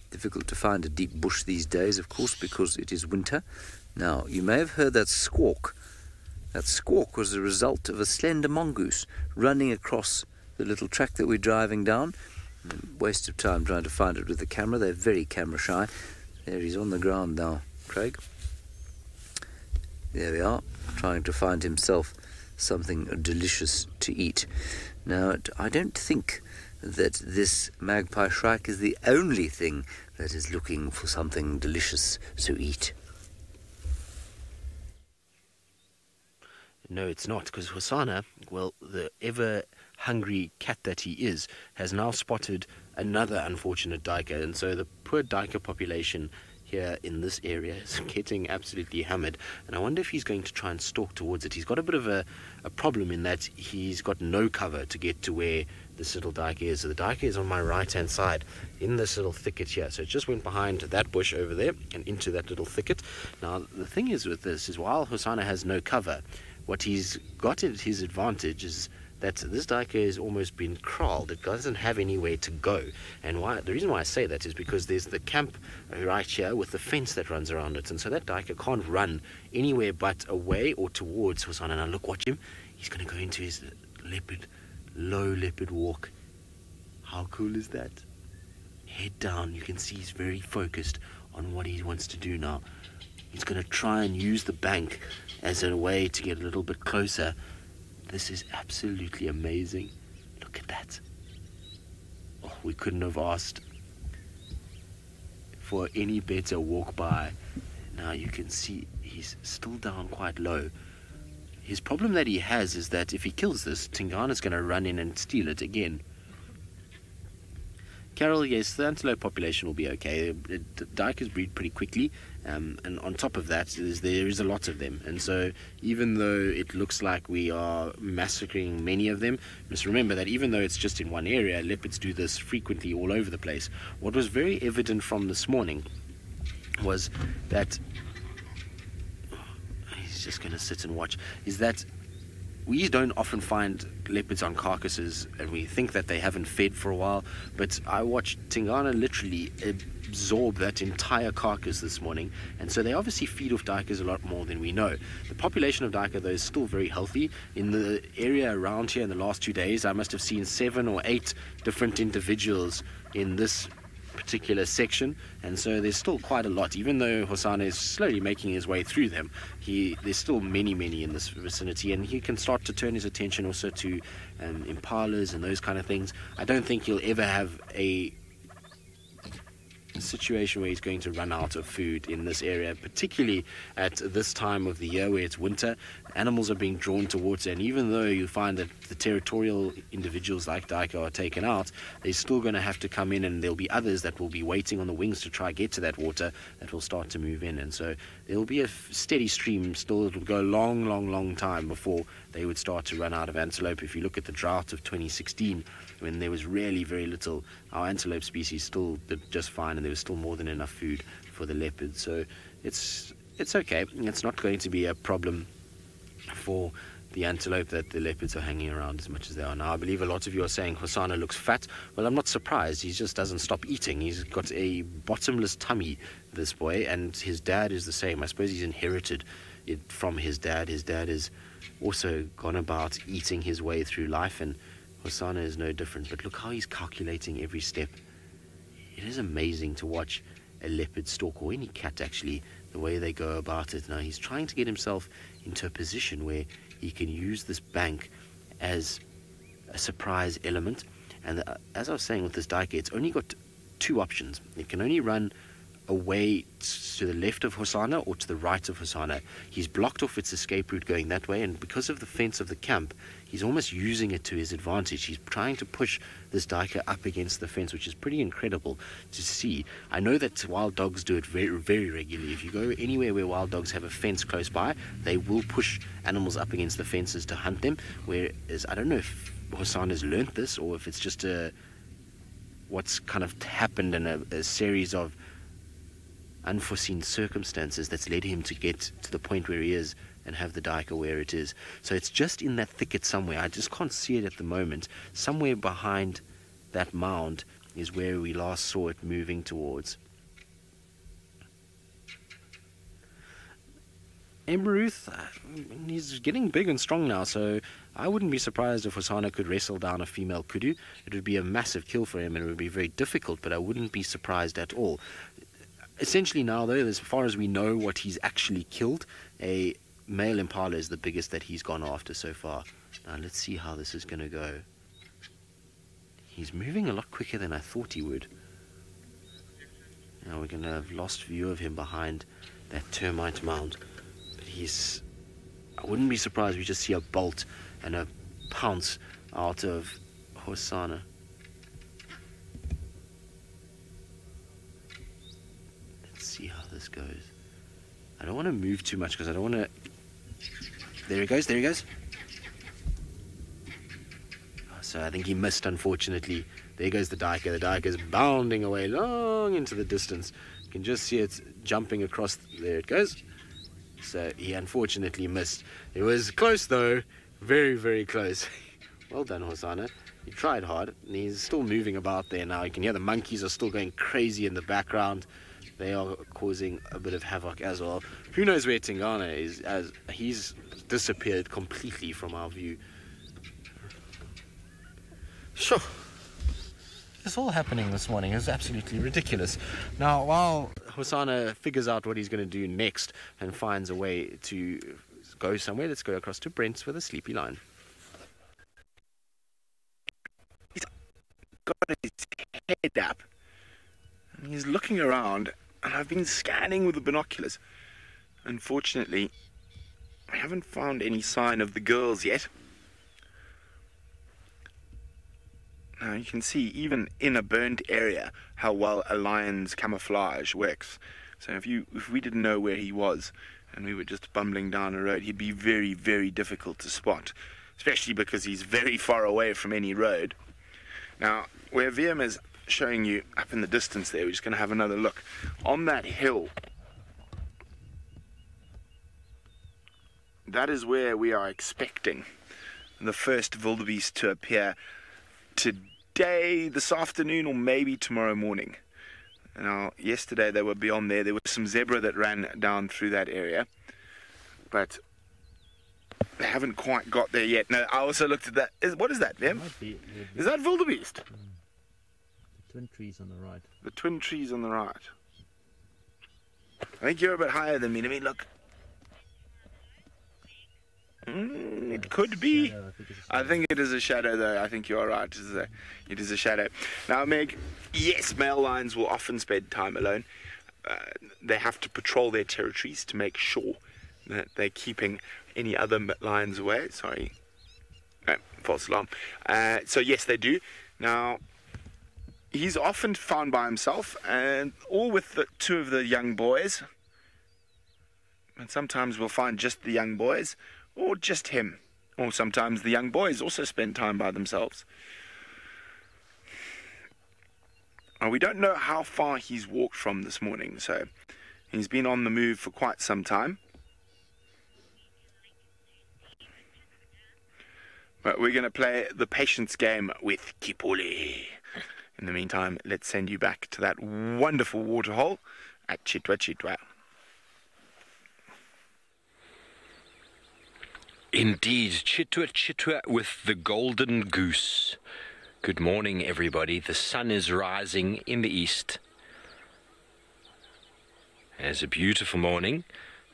Difficult to find a deep bush these days, of course, because it is winter. Now, you may have heard that squawk. That squawk was the result of a slender mongoose running across the little track that we're driving down. Waste of time trying to find it with the camera. They're very camera shy. There he's on the ground now, Craig. There we are, trying to find himself something delicious to eat. Now, I don't think that this magpie shrike is the only thing that is looking for something delicious to eat. No, it's not, because Hosanna, well, the ever-hungry cat that he is, has now spotted another unfortunate duiker, and so the poor duiker population here in this area is getting absolutely hammered, and I wonder if he's going to try and stalk towards it. He's got a bit of a problem in that he's got no cover to get to where this little duiker is. So the duiker is on my right-hand side in this little thicket here. So it just went behind that bush over there and into that little thicket. Now, the thing is with this is while Hosanna has no cover, what he's got at his advantage is that this duiker has almost been crawled. It doesn't have anywhere to go. And the reason why I say that is because there's the camp right here with the fence that runs around it. And so that duiker can't run anywhere but away or towards Hosanna. Now look, watch him. He's going to go into his low leopard walk. How cool is that? Head down. You can see he's very focused on what he wants to do now. He's going to try and use the bank as a way to get a little bit closer. This is absolutely amazing. Look at that. Oh, we couldn't have asked for any better walk by. Now you can see he's still down quite low. His problem that he has is that if he kills this, Tingana's going to run in and steal it again. Carol, yes, the antelope population will be okay. Duikers breed pretty quickly, and on top of that, there is a lot of them. And so even though it looks like we are massacring many of them, must remember that even though it's just in one area, leopards do this frequently all over the place. What was very evident from this morning was that, he's just going to sit and watch, is that we don't often find leopards on carcasses, and we think that they haven't fed for a while, but I watched Tingana literally absorb that entire carcass this morning, and so they obviously feed off duikers a lot more than we know. The population of duiker, though, is still very healthy. In the area around here in the last 2 days, I must have seen 7 or 8 different individuals in this particular section, and so there's still quite a lot. Even though Hosanna is slowly making his way through them, there's still many in this vicinity, and he can start to turn his attention also to impalas and those kind of things. I don't think he'll ever have a situation where he's going to run out of food in this area, particularly at this time of the year where it's winter. Animals are being drawn towards it, and even though you find that the territorial individuals like duiker are taken out, they're still going to have to come in, and there'll be others that will be waiting on the wings to try get to that water that will start to move in. And so there'll be a steady stream still. It'll go a long time before they would start to run out of antelope. If you look at the drought of 2016, when there was really very little, our antelope species still did just fine, and there was still more than enough food for the leopards. So it's okay. It's not going to be a problem for the antelope that the leopards are hanging around as much as they are now. I believe a lot of you are saying Hosanna looks fat. Well, I'm not surprised. He just doesn't stop eating. He's got a bottomless tummy, this boy, and his dad is the same. I suppose he's inherited it from his dad. His dad has also gone about eating his way through life, and Hosanna is no different. But look how he's calculating every step. It is amazing to watch a leopard stalk, or any cat actually, the way they go about it. Now he's trying to get himself into a position where he can use this bank as a surprise element. And as I was saying with this diker, it's only got two options. It can only run away to the left of Hosanna or to the right of Hosanna. He's blocked off its escape route going that way, and because of the fence of the camp, he's almost using it to his advantage. He's trying to push this diker up against the fence, which is pretty incredible to see. I know that wild dogs do it very, very regularly. If you go anywhere where wild dogs have a fence close by, they will push animals up against the fences to hunt them, whereas I don't know if Hosanna's learnt this, or if it's just what's kind of happened in a series of unforeseen circumstances that's led him to get to the point where he is and have the diker where it is. So it's just in that thicket somewhere. I just can't see it at the moment. Somewhere behind that mound is where we last saw it moving towards. Emruth, he's getting big and strong now, so I wouldn't be surprised if Hosanna could wrestle down a female kudu. It would be a massive kill for him, and it would be very difficult, but I wouldn't be surprised at all. Essentially now, though, as far as we know what he's actually killed, a male impala is the biggest that he's gone after so far. Now let's see how this is going to go. He's moving a lot quicker than I thought he would. Now we're going to have lost view of him behind that termite mound. But I wouldn't be surprised if we just see a bolt and a pounce out of Hosanna. See how this goes. I don't want to move too much because I don't want to... There he goes, there he goes. So I think he missed, unfortunately. There goes the diker. The diker's bounding away long into the distance. You can just see it jumping across. There it goes. So he unfortunately missed. It was close though. Very, very close. Well done, Hosanna. He tried hard, and he's still moving about there now. You can hear the monkeys are still going crazy in the background. They are causing a bit of havoc as well. Who knows where Tingana is, as he's disappeared completely from our view. Sure. It's all happening this morning. It's absolutely ridiculous. Now, while Hosanna figures out what he's going to do next and finds a way to go somewhere, let's go across to Brent's with a sleepy line. He's got his head up, and he's looking around. And I've been scanning with the binoculars. Unfortunately, I haven't found any sign of the girls yet. Now you can see, even in a burnt area, how well a lion's camouflage works. So if we didn't know where he was and we were just bumbling down a road, he'd be very, very difficult to spot, especially because he's very far away from any road. Now, where VM is showing you up in the distance there, we're just going to have another look. On that hill, that is where we are expecting the first wildebeest to appear today, this afternoon, or maybe tomorrow morning. Now, yesterday they were beyond there. There was some zebra that ran down through that area, but they haven't quite got there yet. No, I also looked at that. What is that, VM? Is that wildebeest? Twin trees on the right. The twin trees on the right. I think you're a bit higher than me. Let me look. It could be. I think it is a shadow, though. I think you are right. It is a shadow. Now, Meg, yes, male lions will often spend time alone. They have to patrol their territories to make sure that they're keeping any other lions away. Sorry. No, false alarm. So, yes, they do. Now, he's often found by himself, and all with two of the young boys. And sometimes we'll find just the young boys, or just him. Or sometimes the young boys also spend time by themselves. We don't know how far he's walked from this morning, so he's been on the move for quite some time. But we're going to play the patience game with Kipuli. In the meantime, let's send you back to that wonderful waterhole at Chitwa Chitwa. Indeed, Chitwa Chitwa with the golden goose. Good morning, everybody. The sun is rising in the east. It's a beautiful morning.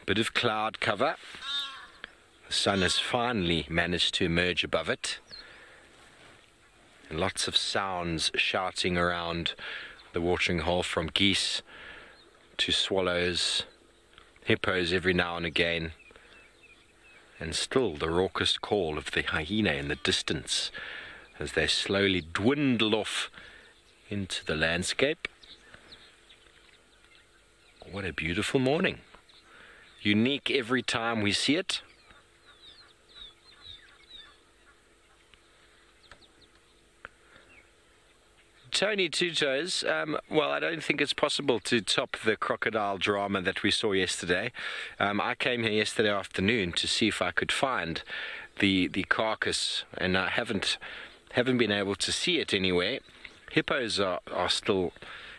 Bit of cloud cover. The sun has finally managed to emerge above it. Lots of sounds shouting around the watering hole, from geese to swallows, hippos every now and again, and still the raucous call of the hyena in the distance as they slowly dwindle off into the landscape. What a beautiful morning. Unique every time we see it. Tony Two Toes, well, I don't think it's possible to top the crocodile drama that we saw yesterday. I came here yesterday afternoon to see if I could find the carcass, and I haven't been able to see it anywhere. Hippos are still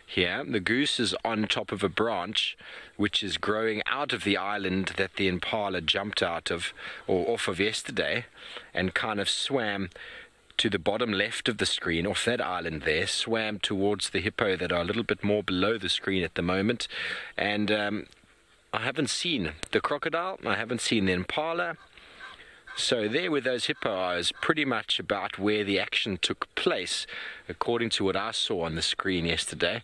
here. The goose is on top of a branch which is growing out of the island that the impala jumped out of, or off of yesterday, and kind of swam to the bottom left of the screen, off that island there, swam towards the hippo that are a little bit more below the screen at the moment. And I haven't seen the crocodile, I haven't seen the impala. So there with those hippo is pretty much about where the action took place, according to what I saw on the screen yesterday.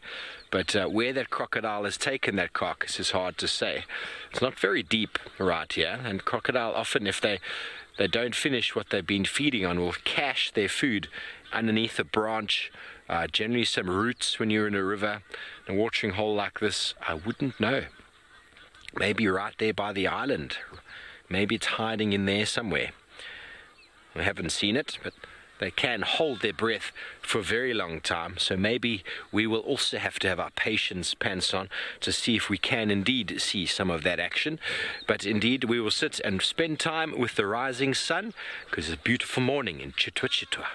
But where that crocodile has taken that carcass is hard to say. It's not very deep right here, and crocodile often, if they don't finish what they've been feeding on, will cache their food underneath a branch, generally some roots when you're in a river. A watering hole like this, I wouldn't know. Maybe right there by the island. Maybe it's hiding in there somewhere. I haven't seen it, but they can hold their breath for a very long time. So maybe we will also have to have our patience pants on to see if we can indeed see some of that action. But indeed, we will sit and spend time with the rising sun, because it's a beautiful morning in Chitwa Chitwa.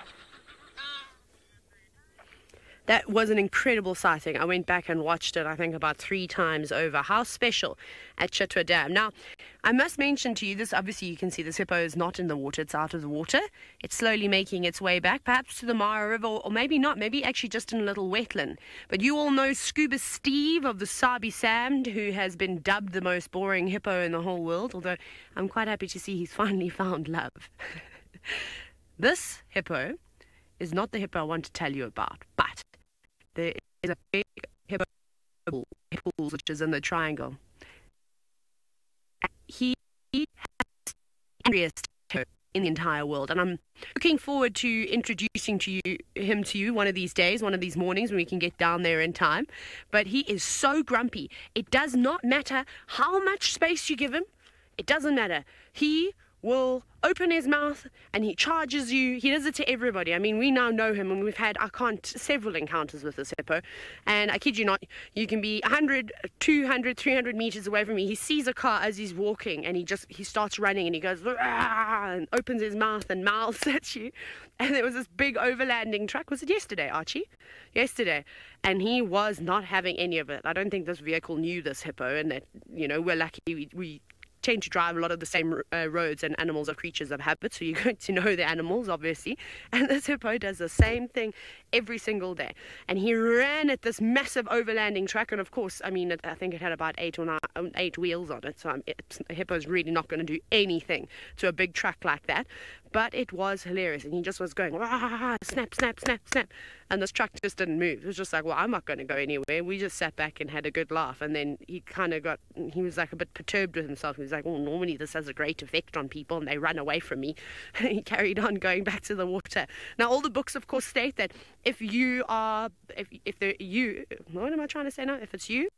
That was an incredible sighting. I went back and watched it, I think, about 3 times over. How special at Chitwa Dam. Now, I must mention to you this, obviously you can see this hippo is not in the water, it's out of the water. It's slowly making its way back, perhaps to the Mara River, or maybe not, maybe actually just in a little wetland. But you all know Scuba Steve of the Sabi Sand, who has been dubbed the most boring hippo in the whole world, although I'm quite happy to see he's finally found love. This hippo is not the hippo I want to tell you about, but there is a big hippo which is in the triangle. He has the angriest hippo in the entire world, and I'm looking forward to introducing him to you one of these days, one of these mornings when we can get down there in time. But he is so grumpy. It does not matter how much space you give him. It doesn't matter. He will open his mouth and he charges you. He does it to everybody. I mean, we now know him, and we've had, several encounters with this hippo. And I kid you not, you can be 100, 200, 300 meters away from me. He sees a car as he's walking, and he starts running, and he goes, and opens his mouth and mouths at you. And there was this big overlanding truck. Was it yesterday, Archie? Yesterday. And he was not having any of it. I don't think this vehicle knew this hippo, and that, we're lucky we tend to drive a lot of the same roads, and animals are creatures of habit, so you're going to know the animals, obviously. And this hippo does the same thing every single day. And he ran at this massive overlanding truck, and of course, I mean, I think it had about 8 wheels on it, so a hippo's really not going to do anything to a big truck like that. But it was hilarious, and he just was going, snap, snap, snap, snap, and this truck just didn't move. It was just like, well, I'm not going to go anywhere. We just sat back and had a good laugh, and then he was like a bit perturbed with himself. He was like, well, normally this has a great effect on people, and they run away from me. And he carried on going back to the water. Now, all the books, of course, state that if what am I trying to say now? If it's you,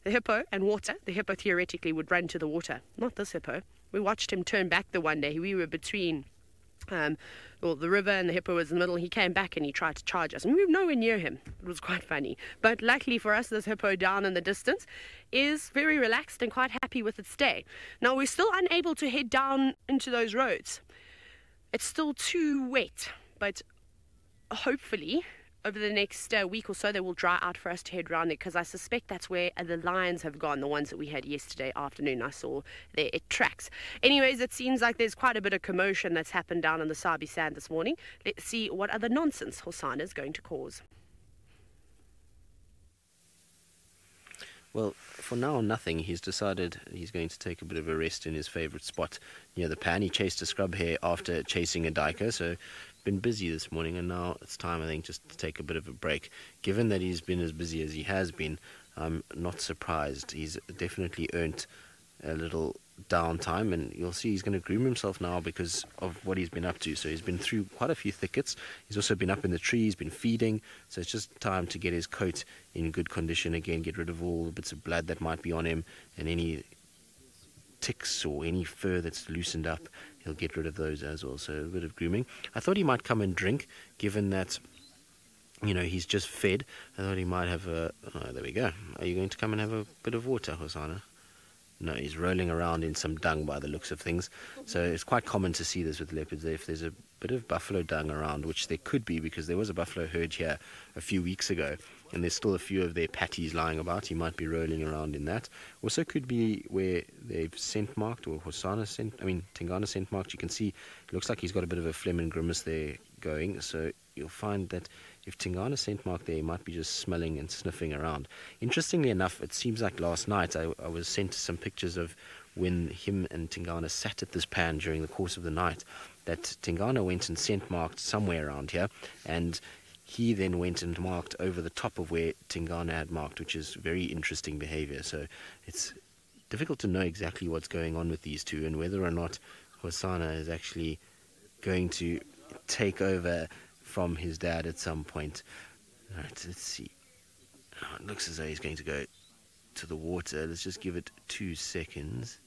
the hippo, and water, the hippo theoretically would run to the water. Not this hippo. We watched him turn back the one day. We were between the river, and the hippo was in the middle. He came back and he tried to charge us, and we were nowhere near him. It was quite funny. But luckily for us, this hippo down in the distance is very relaxed and quite happy with its day. Now, we're still unable to head down into those roads. It's still too wet, but hopefully over the next week or so they will dry out for us to head round there, because I suspect that's where the lions have gone, the ones that we had yesterday afternoon. I saw there it tracks. Anyways, it seems like there's quite a bit of commotion that's happened down on the Sabi Sand this morning. Let's see what other nonsense Hosanna is going to cause. Well, for now, nothing. He's decided he's going to take a bit of a rest in his favourite spot near the pan. He chased a scrub hare after chasing a duiker, so been busy this morning, and now it's time, I think, just to take a bit of a break. Given that he's been as busy as he has been, I'm not surprised. He's definitely earned a little downtime, and you'll see he's going to groom himself now because of what he's been up to. So he's been through quite a few thickets. He's also been up in the trees, been feeding, so it's just time to get his coat in good condition again, get rid of all the bits of blood that might be on him and any ticks or any fur that's loosened up. He'll get rid of those as well, so a bit of grooming. I thought he might come and drink, given that, you know, he's just fed. I thought he might have a... Oh, there we go. Are you going to come and have a bit of water, Hosanna? No, he's rolling around in some dung by the looks of things. So it's quite common to see this with leopards. If there's a bit of buffalo dung around, which there could be because there was a buffalo herd here a few weeks ago, and there's still a few of their patties lying about, he might be rolling around in that. Also could be where they've scent marked, or Tingana scent marked. You can see it looks like he's got a bit of a phlegm and grimace there going. So you'll find that if Tingana scent marked there, he might be just smelling and sniffing around. Interestingly enough, it seems like last night I was sent some pictures of when him and Tingana sat at this pan during the course of the night, that Tingana went and scent marked somewhere around here, and he then went and marked over the top of where Tingana had marked, which is very interesting behavior. So it's difficult to know exactly what's going on with these two and whether or not Hosanna is actually going to take over from his dad at some point. Alright, let's see. Oh, it looks as though he's going to go to the water. Let's just give it 2 seconds.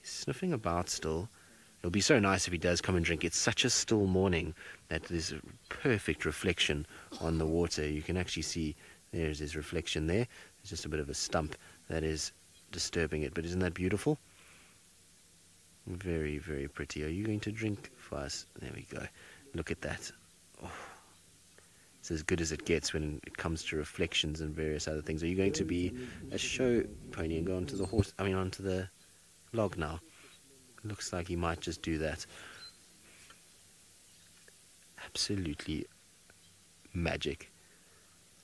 He's sniffing about still. It'll be so nice if he does come and drink. It's such a still morning that there's a perfect reflection on the water. You can actually see there's his reflection there. There's just a bit of a stump that is disturbing it. But isn't that beautiful? Very, very pretty. Are you going to drink for us? There we go. Look at that. Oh, it's as good as it gets when it comes to reflections and various other things. Are you going to be a show pony and go onto the log now? Looks like he might just do that. Absolutely magic.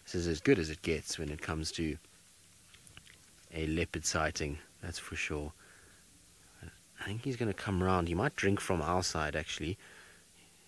This is as good as it gets when it comes to a leopard sighting, that's for sure. I think he's going to come round. He might drink from our side, actually.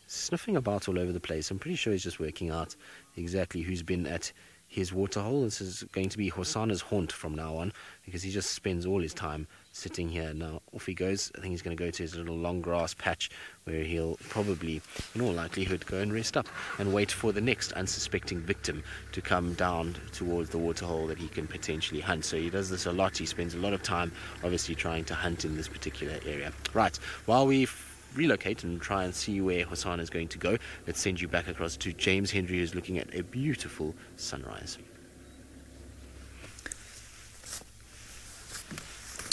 Sniffing about all over the place. I'm pretty sure he's just working out exactly who's been at his waterhole. This is going to be Hosanna's haunt from now on, because he just spends all his time sitting here. Now off he goes. I think he's going to go to his little long grass patch where he'll probably, in all likelihood, go and rest up and wait for the next unsuspecting victim to come down towards the waterhole that he can potentially hunt. So he does this a lot. He spends a lot of time obviously trying to hunt in this particular area. Right, while we relocate and try and see where Hosanna is going to go, let's send you back across to James Henry, who's looking at a beautiful sunrise.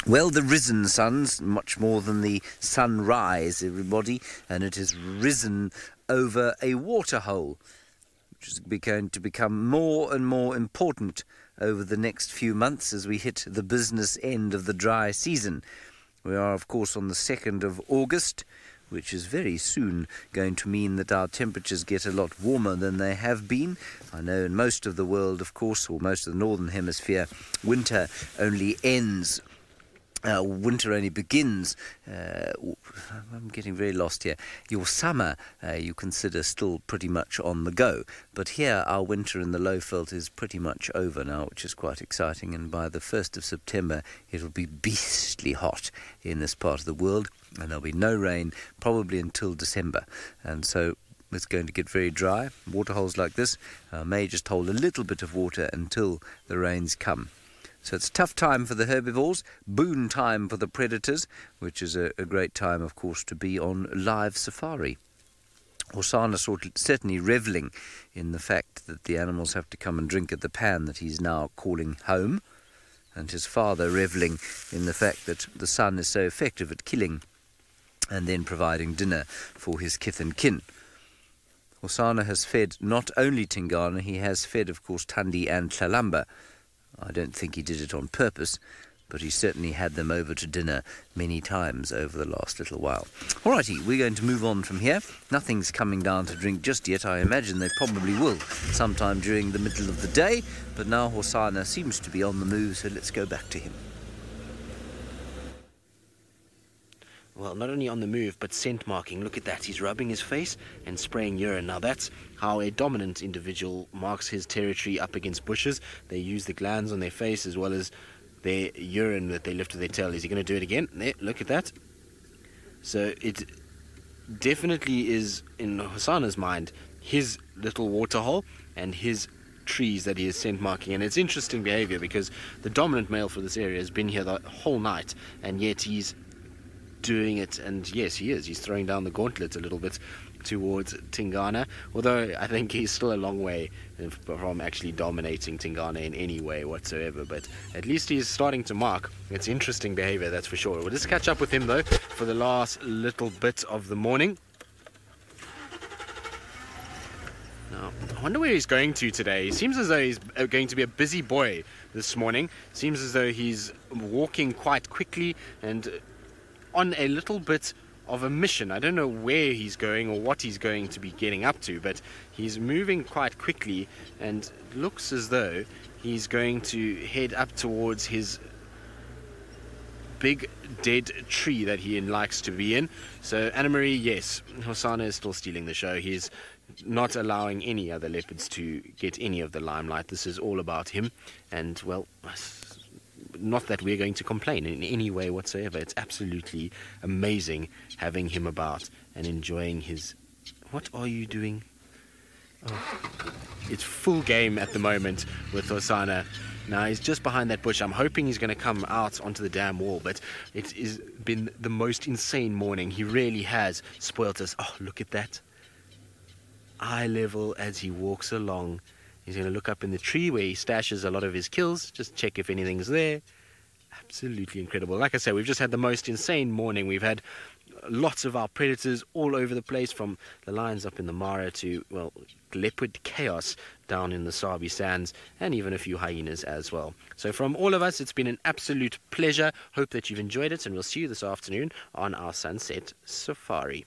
Well, the risen sun's much more than the sunrise, everybody, and it has risen over a waterhole, which is going to become more and more important over the next few months as we hit the business end of the dry season. We are, of course, on the 2nd of August, which is very soon going to mean that our temperatures get a lot warmer than they have been. I know in most of the world, of course, or most of the northern hemisphere, winter only begins. I'm getting very lost here. Your summer you consider still pretty much on the go, but here our winter in the Lowveld is pretty much over now, which is quite exciting, and by the 1st of September it'll be beastly hot in this part of the world, and there'll be no rain probably until December, and so it's going to get very dry. Waterholes like this may just hold a little bit of water until the rains come. So it's a tough time for the herbivores, boon time for the predators, which is a great time, of course, to be on live safari. Hosanna certainly revelling in the fact that the animals have to come and drink at the pan that he's now calling home, and his father revelling in the fact that the sun is so effective at killing and then providing dinner for his kith and kin. Hosana has fed not only Tingana, he has fed, of course, Thandi and Tlalamba. I don't think he did it on purpose, but he certainly had them over to dinner many times over the last little while. Alrighty, we're going to move on from here. Nothing's coming down to drink just yet. I imagine they probably will sometime during the middle of the day, but now Hosana seems to be on the move, so let's go back to him. Well, not only on the move, but scent marking. Look at that. He's rubbing his face and spraying urine. Now, that's how a dominant individual marks his territory up against bushes. They use the glands on their face as well as their urine that they lift with their tail. Is he going to do it again? There, look at that. So it definitely is, in Hosana's mind, his little waterhole and his trees that he is scent marking. And it's interesting behavior because the dominant male for this area has been here the whole night, and yet he's doing it. And yes, he is. He's throwing down the gauntlet a little bit towards Tingana, although I think he's still a long way from actually dominating Tingana in any way whatsoever, but at least he's starting to mark. It's interesting behavior, that's for sure. We'll just catch up with him though for the last little bit of the morning. Now, I wonder where he's going to today. He seems as though he's going to be a busy boy this morning. Seems as though he's walking quite quickly and on a little bit of a mission. I don't know where he's going or what he's going to be getting up to, but he's moving quite quickly and looks as though he's going to head up towards his big dead tree that he likes to be in. So Anna-Marie, yes, Hosana is still stealing the show. He's not allowing any other leopards to get any of the limelight. This is all about him, and well, not that we're going to complain in any way whatsoever. It's absolutely amazing having him about and enjoying his... What are you doing? Oh. It's full game at the moment with Hosana. Now he's just behind that bush. I'm hoping he's going to come out onto the dam wall, but it has been the most insane morning. He really has spoilt us. Oh, look at that. Eye level as he walks along. He's going to look up in the tree where he stashes a lot of his kills, just check if anything's there. Absolutely incredible. Like I say, we've just had the most insane morning. We've had lots of our predators all over the place, from the lions up in the Mara to, well, leopard chaos down in the Sabi Sands, and even a few hyenas as well. So from all of us, it's been an absolute pleasure. Hope that you've enjoyed it, and we'll see you this afternoon on our Sunset Safari.